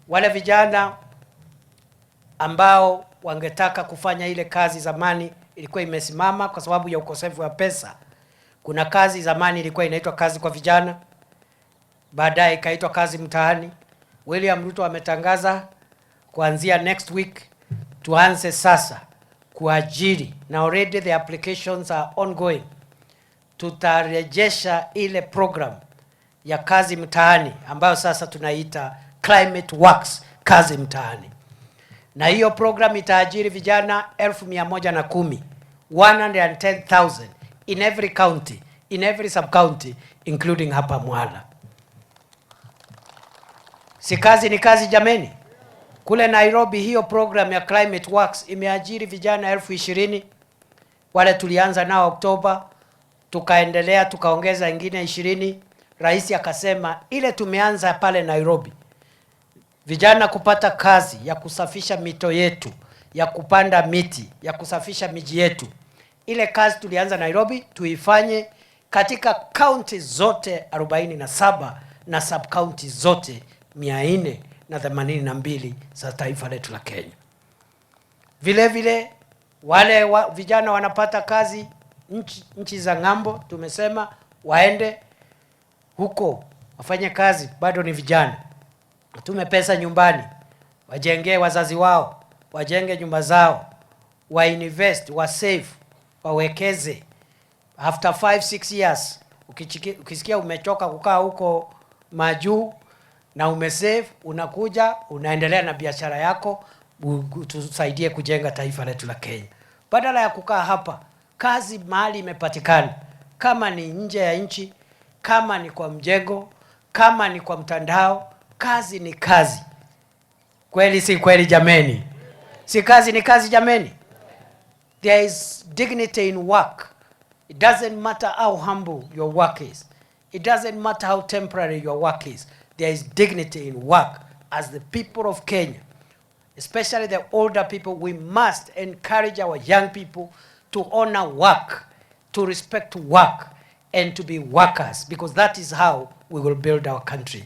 Wale vijana ambao wangetaka kufanya ile kazi zamani ilikuwa imesimama kwa sababu ya ukosefu wa pesa. Kuna kazi zamani ilikuwa inaitwa kazi kwa vijana, baadaye ikaitwa kazi mtaani. William Ruto ametangaza kuanzia next week tuanze sasa kuajiri, na already the applications are ongoing. Tutarejesha ile program ya kazi mtaani ambayo sasa tunaita Climate Works, kazi mtaani, na hiyo program itaajiri vijana 110,000, 110,000 in every county, in every sub county, including hapa Mwala. Si kazi ni kazi jameni? Kule Nairobi hiyo program ya Climate Works imeajiri vijana 20,000. Wale tulianza nao Oktoba, tukaendelea tukaongeza ingine 20. Rais akasema ile tumeanza pale Nairobi, vijana kupata kazi ya kusafisha mito yetu, ya kupanda miti, ya kusafisha miji yetu, ile kazi tulianza Nairobi tuifanye katika county zote 47 na sub county zote 482 za taifa letu la Kenya. Vile vile wale vijana wanapata kazi nchi za ng'ambo, tumesema waende huko wafanye kazi, bado ni vijana. Tume pesa nyumbani, wajengee wazazi wao, wajenge nyumba zao, wa invest, wa save, wawekeze. After 5-6 years, ukisikia umechoka kukaa huko majuu na umesave, unakuja unaendelea na biashara yako, tusaidie kujenga taifa letu la Kenya. Badala ya kukaa hapa, kazi mahali imepatikana, kama ni nje ya nchi, kama ni kwa mjengo, kama ni kwa mtandao, kazi ni kazi. Kweli si kweli jameni? Si kazi ni kazi jameni? There is dignity in work. It doesn't matter how humble your work is. It doesn't matter how temporary your work is. There is dignity in work. As the people of Kenya, especially the older people, we must encourage our young people to honor work, to respect work, and to be workers, because that is how we will build our country.